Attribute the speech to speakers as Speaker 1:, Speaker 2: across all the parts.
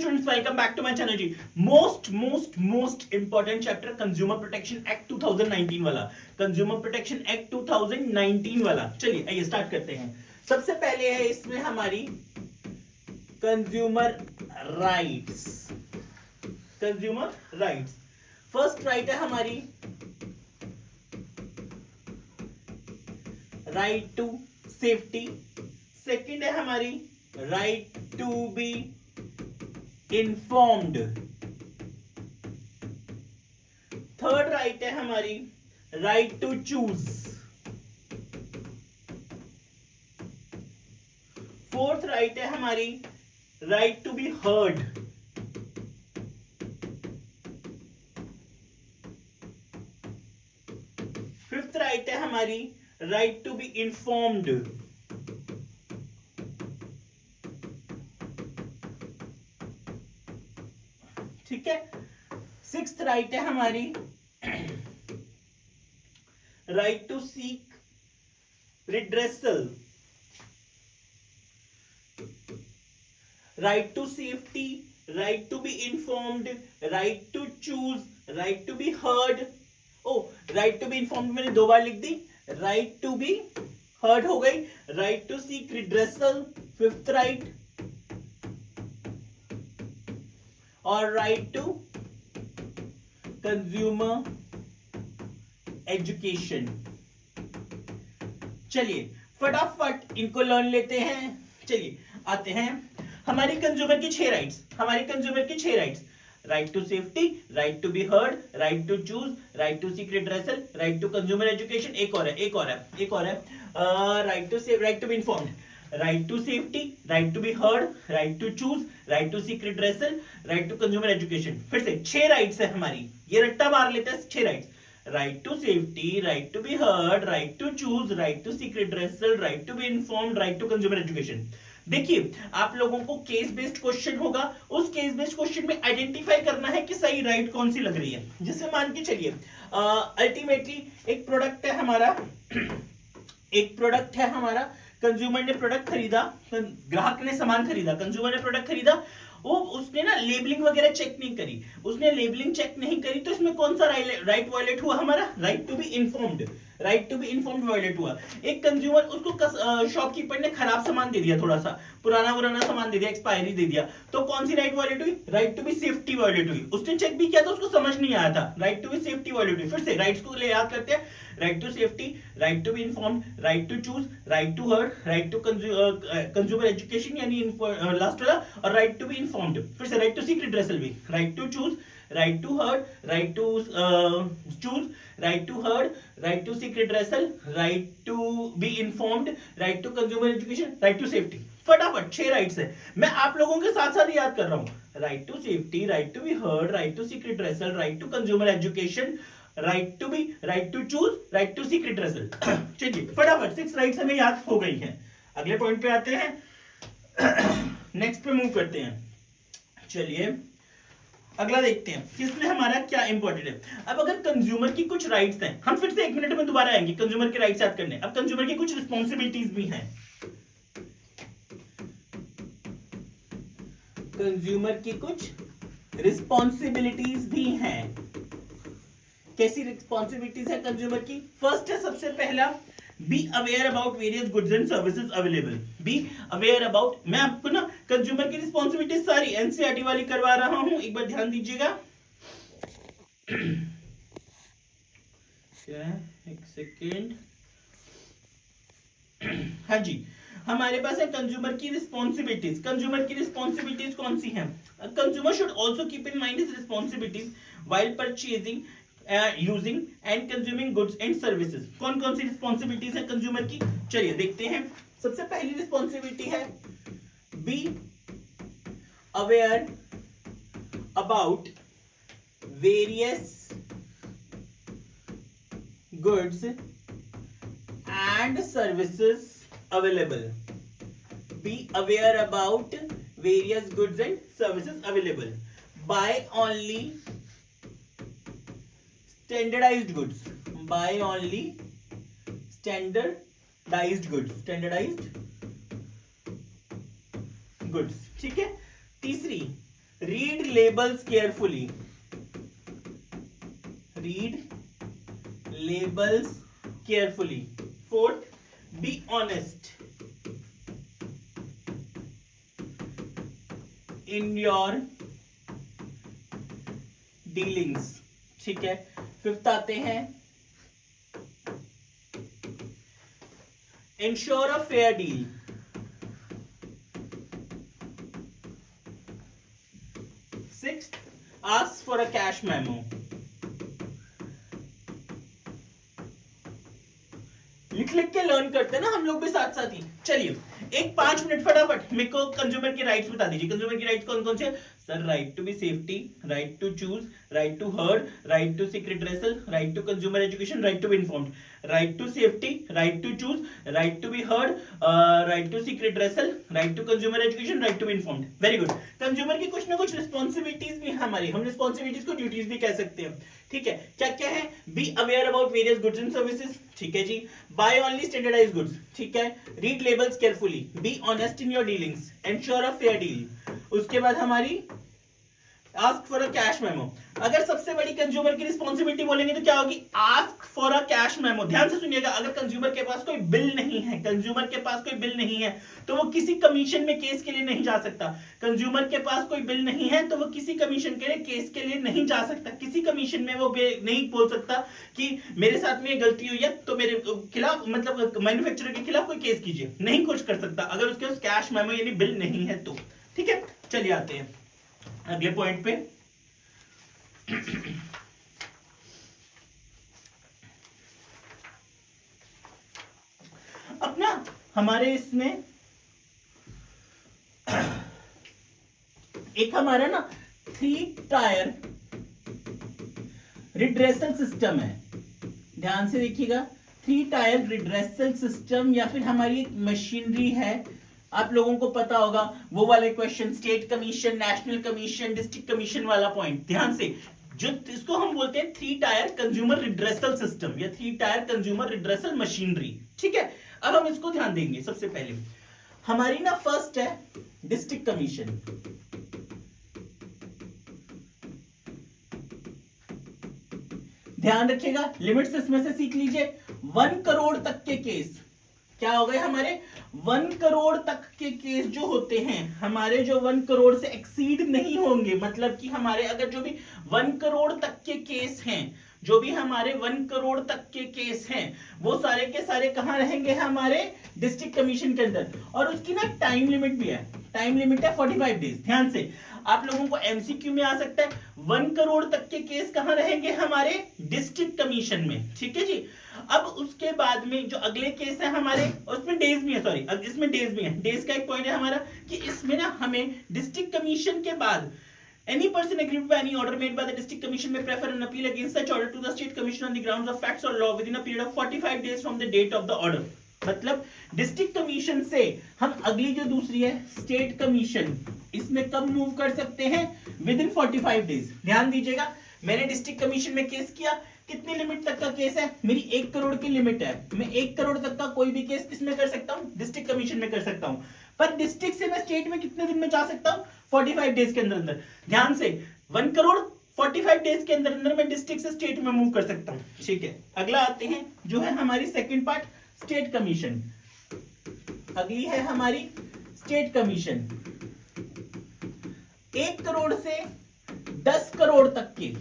Speaker 1: Students, welcome back to my channel जी। Most important chapter consumer protection act 2019 वाला, consumer protection act 2019 वाला। चलिए आइए स्टार्ट करते हैं। सबसे पहले है इसमें हमारी consumer rights. Consumer rights, first right है हमारी राइट टू सेफ्टी, सेकंड है हमारी right to be informed, third right है हमारी right to choose, fourth right है हमारी right to be heard, fifth right है हमारी राइट टू बी इन्फॉर्म्ड, ठीक है। सिक्स्थ राइट है हमारी right to seek redressal, right to safety, right to be informed, right to choose, right to be heard. ओ, right to be informed मैंने दो बार लिख दी, राइट टू बी हर्ड हो गई, right to seek redressal fifth right, और right to consumer education. चलिए फटाफट इनको लर्न लेते हैं। चलिए आते हैं हमारी कंज्यूमर की 6 राइट्स, हमारी कंज्यूमर की 6 rights, right to safety, right to be heard, right to choose, right to seek redressal, right to consumer education. एक और है right to save, right to be informed, right to safety, right to be heard, right to choose, right to seek redressal, right to consumer education. फिर से 6 rights है हमारी, ये रट्टा मार लेते हैं 6 rights, right to safety, right to be heard, right to choose, right to seek redressal, right to be informed, right to consumer education. देखिए आप लोगों को केस बेस्ड क्वेश्चन होगा, उस केस बेस्ड क्वेश्चन में आइडेंटिफाई करना है कि सही राइट कौन सी लग रही है। जैसे मान के चलिए अल्टीमेटली एक प्रोडक्ट है हमारा, कंज्यूमर ने प्रोडक्ट खरीदा, ग्राहक ने सामान खरीदा, कंज्यूमर ने प्रोडक्ट खरीदा, वो उसने ना लेबलिंग वगैरह चेक नहीं करी, उसने लेबलिंग चेक नहीं करी, तो इसमें कौन सा राइट वायलेट हुआ हमारा, right to be informed, right to be informed violate हुआ। एक कंज्यूमर, उसको शॉपकीपर ने खराब सामान दे दिया, थोड़ा सा पुराना सामान दे दिया, एक्सपायरी दे दिया, तो कौन सी राइट वायलेट हुई, right to be safety violate हुई। उसने चेक भी किया तो उसको समझ नहीं आया था, right to be safety violate हुई। फिर से राइट्स को ले याद करते हैं, right to safety, right to be informed, right to choose, right to heard, right to consumer education यानी लास्ट वाला, और राइट टू बी इन्फॉर्म्ड। फिर से राइट टू सीक रिड्रेसल भी, right to choose, right to heard, right to choose, right to heard, right to seek redressal, right to be informed, right to consumer education, right to safety. फटाफट 6 rights है, मैं आप लोगों के साथ साथ याद कर रहा हूं, right to safety, right to be heard, right to seek redressal, right to consumer education, right to choose, right to seek redressal. चलिए फटाफट 6 राइट्स हमें याद हो गई हैं। अगले पॉइंट पे आते हैं, नेक्स्ट पे मूव करते हैं। चलिए अगला देखते हैं इसमें हमारा क्या इंपॉर्टेंट है। अब अगर कंज्यूमर की कुछ राइट्स हैं, हम फिर से 1 मिनट में दोबारा आएंगे कंज्यूमर की राइट्स याद करने। अब कंज्यूमर की कुछ रिस्पॉन्सिबिलिटीज भी हैं, कंज्यूमर की कुछ रिस्पॉन्सिबिलिटीज भी हैं। कैसी रिस्पॉन्सिबिलिटीज है कंज्यूमर की? फर्स्ट है सबसे पहला, B aware about various goods and services available. B aware about, मैं आपको ना कंज्यूमर की रिस्पॉन्सिबिलिटी सारी एनसीईआरटी वाली करवा रहा हूं, एक बार ध्यान दीजिएगा। एक सेकेंड, हाँ जी, हमारे पास है कंज्यूमर की रिस्पॉन्सिबिलिटीज। कंज्यूमर की रिस्पॉन्सिबिलिटीज कौन सी हैं? Consumer should also keep in mind his responsibilities while purchasing, using and consuming goods and services. कौन कौन सी रिस्पॉन्सिबिलिटीज है कंज्यूमर की? चलिए देखते हैं। सबसे पहली रिस्पॉन्सिबिलिटी है be aware about various goods and services available. Be aware about various goods and services available. Buy only standardized goods. Buy only standardized goods. Standardized goods. ठीक है। तीसरी labels carefully. Read labels carefully. Fourth, be honest in your dealings. ठीक है. Fifth आते हैं, ensure a fair deal. Sixth, ask for a cash memo. लिख के learn करते हैं ना हम लोग भी साथ साथ ही. चलिए एक 5 मिनट फटाफट मेरे को कंज्यूमर के राइट्स बता दीजिए. कंज्यूमर के राइट्स कौन कौन से? Sir, right to be safety, right to choose, right to heard, right to seek redressal, right to consumer education, right to be informed. Right to safety, right to choose, right to be heard, right to seek redressal, right to consumer education, right to be informed. Very good. Consumer की कुछ ना कुछ responsibilities भी हमारी, हम responsibilities को duties भी कह सकते हैं. ठीक है, क्या क्या है? Be aware about various goods and services. ठीक है जी. Buy only standardised goods. ठीक है. Read labels carefully. Be honest in your dealings. Ensure a fair deal. उसके बाद हमारी ask for a cash memo. अगर सबसे बड़ी कंज्यूमर की रिस्पॉन्सिबिलिटी बोलेंगे तो क्या होगी? Ask for a cash memo. ध्यान से सुनिएगा. अगर कंज्यूमर के पास कोई बिल नहीं है, कंज्यूमर के पास कोई बिल नहीं है तो वो किसी कमीशन में केस के लिए नहीं जा सकता. कंज्यूमर के पास कोई बिल नहीं है तो वो किसी कमीशन के लिए केस के लिए नहीं जा सकता. किसी कमीशन में वो नहीं बोल सकता कि मेरे साथ में गलती हुई है तो मेरे खिलाफ, मतलब मैन्युफैक्चरर के खिलाफ कोई केस कीजिए. नहीं कुछ कर सकता अगर उसके पास कैश मेमो यानी बिल नहीं है तो. ठीक है. चलिए आते हैं अगले पॉइंट पे. अपना हमारे इसमें एक हमारा ना 3 टायर रिड्रेसल सिस्टम है. ध्यान से देखिएगा. 3 टायर रिड्रेसल सिस्टम या फिर हमारी एक मशीनरी है. आप लोगों को पता होगा वो वाले question, state commission, national commission, district commission वाला पॉइंट. ध्यान से, जो इसको हम बोलते हैं 3 टायर कंज्यूमर रिड्रेसल सिस्टम या 3 टायर कंज्यूमर रिड्रेसल मशीनरी. ठीक है. अब हम इसको ध्यान देंगे. सबसे पहले हमारी ना फर्स्ट है डिस्ट्रिक्ट कमीशन. ध्यान रखिएगा, लिमिट्स इसमें से सीख लीजिए. 1 करोड़ तक के केस क्या हो गए हमारे? 1 करोड़ तक के केस जो होते हैं हमारे, जो 1 करोड़ से एक्सीड नहीं होंगे, मतलब कि हमारे अगर जो भी 1 करोड़ तक के केस हैं, जो भी हमारे 1 करोड़ तक के केस हैं, वो सारे के सारे कहां रहेंगे? हमारे डिस्ट्रिक्ट कमीशन के अंदर. और उसकी ना टाइम लिमिट भी है. टाइम लिमिट है 45 डेज. ध्यान से, आप लोगों को एमसीक्यू में आ सकता है 1 करोड़ तक के केस कहां रहेंगे? हमारे डिस्ट्रिक्ट कमीशन में. ठीक है जी. अब उसके बाद में जो अगले केस है हमारे, उसमें डेज भी है. सॉरी, इसमें डेज भी है. डेज का एक पॉइंट है हमारा कि इसमें ना हमें डिस्ट्रिक्ट कमीशन के बाद any person aggrieved by any order made by the district commission may prefer an appeal against such order to the state commission on the grounds of facts or law within a period of 45 days from the date of the order. मतलब district commission से हम अगली जो दूसरी है state commission, इसमें कब move कर सकते हैं? With in 45 days. ध्यान दीजिएगा, मैंने डिस्ट्रिक्ट कमीशन में केस किया. कितनी लिमिट तक का केस है? मेरी 1 करोड़ की लिमिट है. मैं 1 करोड़ तक का कोई भी केस किसमें कर सकता हूँ? डिस्ट्रिक्ट कमीशन में कर सकता हूँ. पर डिस्ट्रिक्ट से मैं स्टेट में कितने दिन में जा सकता हूँ? 45 डेज के अंदर अंदर. ध्यान से, 1 करोड़ 45 डेज के अंदर अंदर मैं डिस्ट्रिक्ट से स्टेट में मूव कर सकता हूँ. ठीक है. अगला आते हैं जो है हमारी सेकंड पार्ट, स्टेट कमीशन. अगली है हमारी स्टेट कमीशन. 1 करोड़ से 10 करोड़ तक के,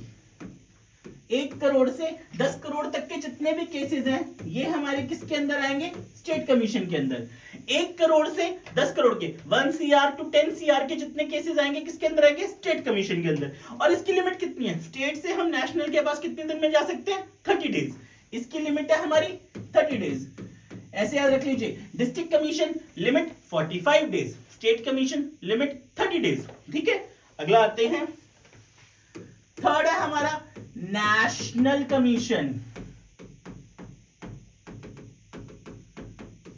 Speaker 1: 1 करोड़ से 10 करोड़ तक के जितने भी केसेस हैं ये हमारे किसके अंदर आएंगे? स्टेट कमीशन के अंदर. 1 करोड़ से 10 करोड़ के 1 CR to 10 CR के जितने केसेस आएंगे किसके अंदर आएंगे? स्टेट कमीशन के अंदर. और इसकी लिमिट कितनी है? स्टेट से हम नेशनल के पास कितने दिन में जा सकते हैं? 30 डेज. इसकी लिमिट है हमारी 30 डेज. ऐसे याद रख लीजिए, district commission limit 45 days, state commission limit 30 days. ठीक है. अगला आते हैं, थर्ड है हमारा नेशनल कमीशन.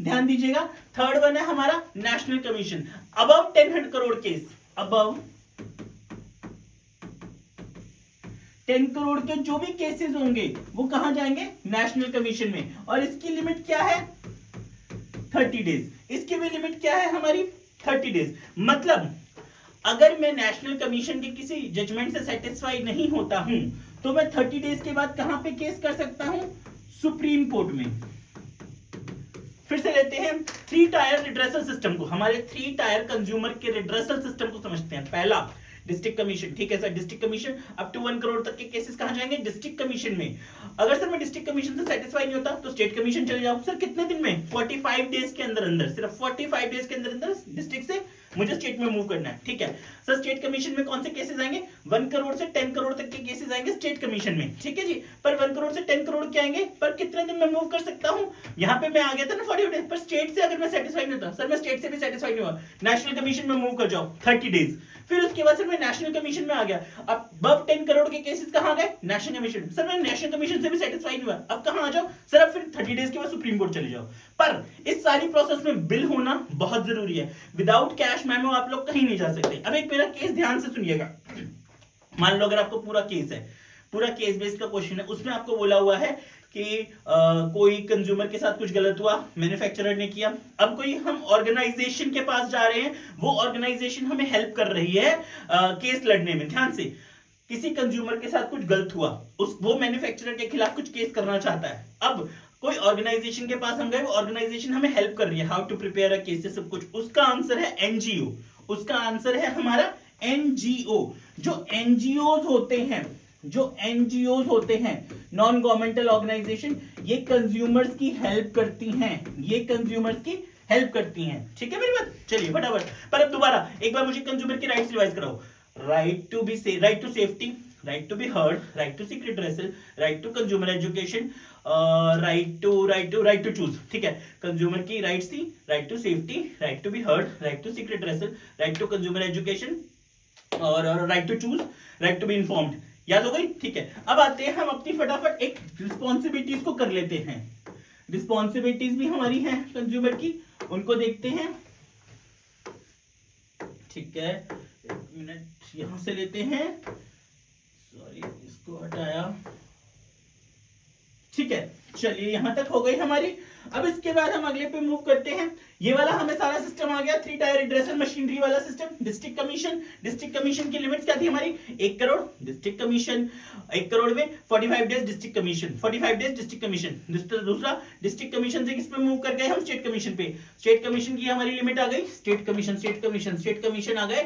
Speaker 1: ध्यान दीजिएगा, थर्ड वन है हमारा national commission. Above 10 crore case, above 10 crore के जो भी केसेस होंगे वो कहां जाएंगे? नेशनल कमीशन में. और इसकी लिमिट क्या है? 30 डेज. इसकी भी लिमिट क्या है हमारी? 30 डेज. मतलब अगर मैं नेशनल कमीशन के किसी जजमेंट से सेटिस्फाई नहीं होता हूं तो मैं 30 डेज के बाद कहां पे केस कर सकता हूं? सुप्रीम कोर्ट में। फिर से लेते हैं 3 टायर रिड्रेसल सिस्टम को, हमारे 3 टायर कंज्यूमर के रिड्रेसल सिस्टम को समझते हैं। पहला डिस्ट्रिक्ट कमीशन, ठीक है sir, district commission up to 1 crore तक के केसेस कहां जाएंगे? डिस्ट्रिक्ट कमीशन में। अगर सर मैं डिस्ट्रिक्ट कमीशन से सेटिस्फाई नहीं होता तो स्टेट कमीशन चले जाओ। सर कितने दिन में? 45 डेज के अंदर अंदर, सिर्फ 45 डेज के अंदर अंदर डिस्ट्रिक्ट से मुझे स्टेट में मूव करना है, ठीक है सर। स्टेट कमीशन में कौन से केसेस आएंगे? 1 करोड़ से 10 करोड़ तक के केसेस आएंगे स्टेट कमीशन में, ठीक है जी। पर 1 करोड़ से 10 करोड़ के आएंगे, पर कितने दिन में मूव कर सकता हूं? यहां पे मैं आ गया था ना 40 डेज, पर स्टेट से अगर मैं सेटिस्फाई नहीं होता, सर मैं स्टेट से भी सेटिस्फाई नहीं हुआ, नेशनल कमीशन में मूव कर जाओ 30 डेज। फिर उसके बाद सर मैं नेशनल कमीशन में आ गया, अब above 10 करोड़ के केसेस कहां गए? National commission. सर मैं नेशनल कमीशन से भी सेटिस्फाई नहीं हुआ, अब कहां आ जाओ? सर अब फिर 30 डेज के बाद सुप्रीम कोर्ट चले जाओ। पर इस सारी प्रोसेस में बिल होना बहुत जरूरी है। विदाउट कैश मेमो आप लोग कहीं नहीं जा सकते। अब एक मेरा केस ध्यान से सुनिएगा। मान लो अगर आपको पूरा केस है, पूरा केस बेस्ड का क्वेश्चन है, उसमें आपको बोला हुआ है कि कोई कंज्यूमर के साथ कुछ गलत हुआ, मैन्युफैक्चरर ने किया। अब कोई हम ऑर्गेनाइजेशन के पास जा रहे हैं, वो ऑर्गेनाइजेशन हमें हेल्प कर रही है केस लड़ने में। ध्यान से, किसी कंज्यूमर के साथ कुछ गलत हुआ, वो मैन्युफैक्चरर के खिलाफ कुछ केस करना चाहता है। अब कोई ऑर्गेनाइजेशन के पास हम गए, वो ऑर्गेनाइजेशन हमें हेल्प कर रही है, how to prepare a case, सब कुछ। उसका आंसर है एनजीओ, उसका आंसर है हमारा एनजीओ। जो एनजीओ होते हैं, जो एनजीओ होते हैं, नॉन गवर्नमेंटल ऑर्गेनाइजेशन, ये कंज्यूमर्स की हेल्प करती हैं, ये कंज्यूमर्स की हेल्प करती हैं, ठीक है मेरी बात। चलिए फटाफट, पर अब दोबारा एक बार मुझे कंज्यूमर की राइट्स रिवाइज कराओ। राइट टू बी से, right to safety, right to be heard, right to seek redressal, right to consumer education, right to choose, ठीक है। कंज्यूमर की राइट्स थी right to safety, right to be heard, right to seek redressal, right to consumer education और right to choose, right to be informed. याद हो गई, ठीक है। अब आते हैं हम अपनी फटाफट एक रिस्पॉन्सिबिलिटीज को कर लेते हैं। रिस्पॉन्सिबिलिटीज भी हमारी हैं कंज्यूमर की, उनको देखते हैं, ठीक है। एक मिनट यहां से लेते हैं, सॉरी इसको हटाया, ठीक है। चलिए यहां तक हो गई हमारी। अब इसके बाद हम अगले पे मूव करते हैं। ये वाला हमें सारा सिस्टम आ गया, 3 टायर रिड्रेसल मशीनरी वाला system. District commission, district commission की लिमिट्स क्या थी हमारी? 1 करोड़ डिस्ट्रिक्ट कमीशन, 1 करोड़ में 45 days district commission, 45 days district commission. दूसरा डिस्ट्रिक्ट कमीशन से किस पे मूव कर गए हम? स्टेट कमीशन पे। स्टेट कमीशन की हमारी लिमिट आ गई, state commission, state commission, state commission आ गए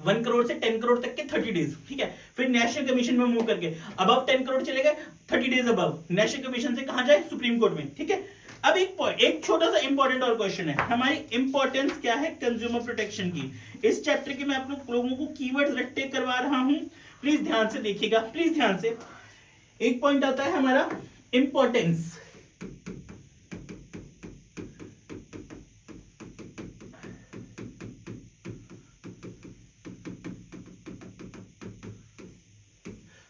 Speaker 1: 1 करोड़ से 10 करोड़ तक के 30 डेज, ठीक है। फिर नेशनल कमीशन में मूव करके अबव 10 करोड़ चले गए, 30 डेज अबव। नेशनल कमीशन से कहां जाए? सुप्रीम कोर्ट में, ठीक है। अब एक छोटा सा इंपॉर्टेंट और क्वेश्चन है, हमारी इंपॉर्टेंस क्या है कंज्यूमर प्रोटेक्शन की। इस चैप्टर के मैं आप लोगों को कीवर्ड्स रट्टे करवा रहा हूं, प्लीज ध्यान से देखिएगा, प्लीज ध्यान से। एक पॉइंट आता है हमारा इंपॉर्टेंस,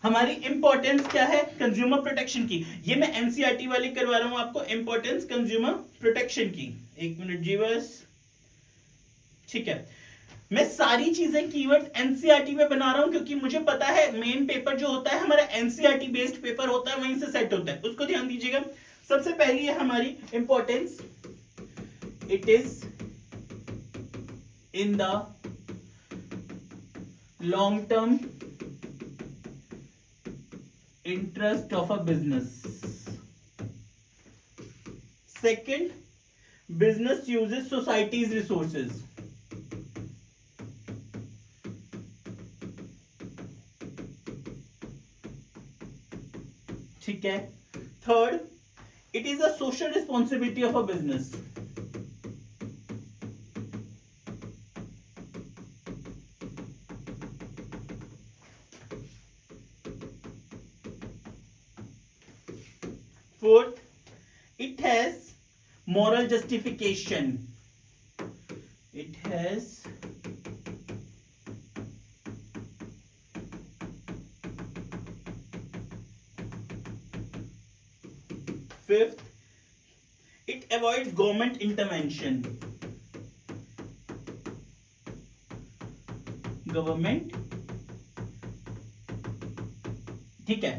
Speaker 1: हमारी इंपॉर्टेंस क्या है कंज्यूमर प्रोटेक्शन की। ये मैं एनसीईआरटी वाली करवा रहा हूं आपको, इंपॉर्टेंस कंज्यूमर प्रोटेक्शन की। एक मिनट जी बस, ठीक है। मैं सारी चीजें कीवर्ड्स एनसीईआरटी में बना रहा हूं क्योंकि मुझे पता है मेन पेपर जो होता है हमारा एनसीईआरटी बेस्ड पेपर होता है, वहीं से सेट होता है, उसको ध्यान दीजिएगा। सबसे पहली है हमारी importance, it is in the long term interest of a business. Second, business uses society's resources. ठीक है। Third, it is a social responsibility of a business. Fourth, it has moral justification. It has fifth, it avoids government intervention. Government, ठीक है।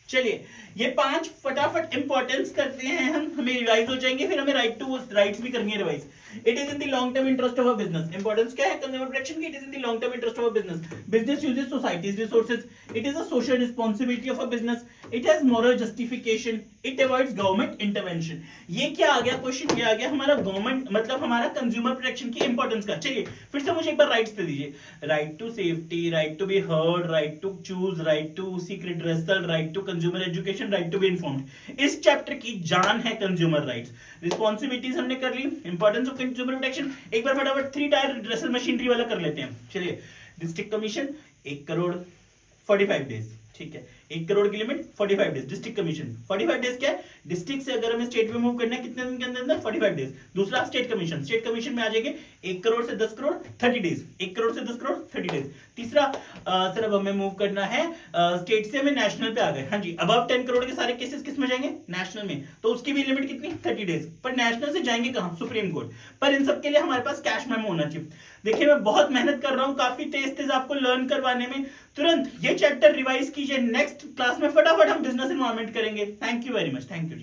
Speaker 1: चलिए ये 5 फटाफट importance करते हैं हम, हमें रिवाइज हो जाएंगे, फिर हमें राइट्स भी करनी है revise. It is in the long term interest of a business. Importance क्या है कंज्यूमर प्रोटेक्शन की? It is in the long term interest of a business. Business uses societies resources, it is a social responsibility of a business, it has moral justification, it avoids government intervention. ये क्या आ गया question? ये आ गया हमारा government मतलब हमारा consumer protection की importance का। चलिए फिर से मुझे एक बार राइट्स दे दीजिए। Right to safety, right to be heard, right to choose, right to seek redressal, right to consumer education, right to be informed. इस चैप्टर की जान है कंज्यूमर राइट्स। रिस्पॉन्सिबिलिटीज हमने कर ली, इंपॉर्टेंस ऑफ कंज्यूमर प्रोटेक्शन। एक बार फटाफट 3 टायर रिड्रेसल मशीनरी वाला कर लेते हैं। चलिए डिस्ट्रिक्ट कमीशन 1 करोड़ 45 डेज, ठीक है, 1 करोड़ की limit 45 days. District commission 45 days क्या है? डिस्ट्रिक्ट से अगर हमें स्टेट में मूव करना है कितने दिन के अंदर? 45 डेज। दूसरा स्टेट कमीशन, स्टेट कमीशन में आ जाएंगे 1 करोड़ से 10 करोड़ 30 डेज, 1 करोड़ से 10 करोड़ 30 डेज। तीसरा सर अब हमें मूव करना है स्टेट से हमें नेशनल पे आ गए, हाँ जी, अबव 10 करोड़ के सारे केसेस किस में जाएंगे? नेशनल में, तो उसकी भी लिमिट कितनी? 30 डेज। पर नेशनल से जाएंगे कहां? Supreme court. पर इन सब के लिए हमारे पास कैश मेमो होना चाहिए। देखिए मैं बहुत मेहनत कर रहा हूं काफी तेज आपको लर्न करवाने में। तुरंत ये चैप्टर रिवाइज कीजिए, नेक्स्ट क्लास में फटाफट हम बिजनेस एनवायरनमेंट करेंगे। Thank you very much, thank you.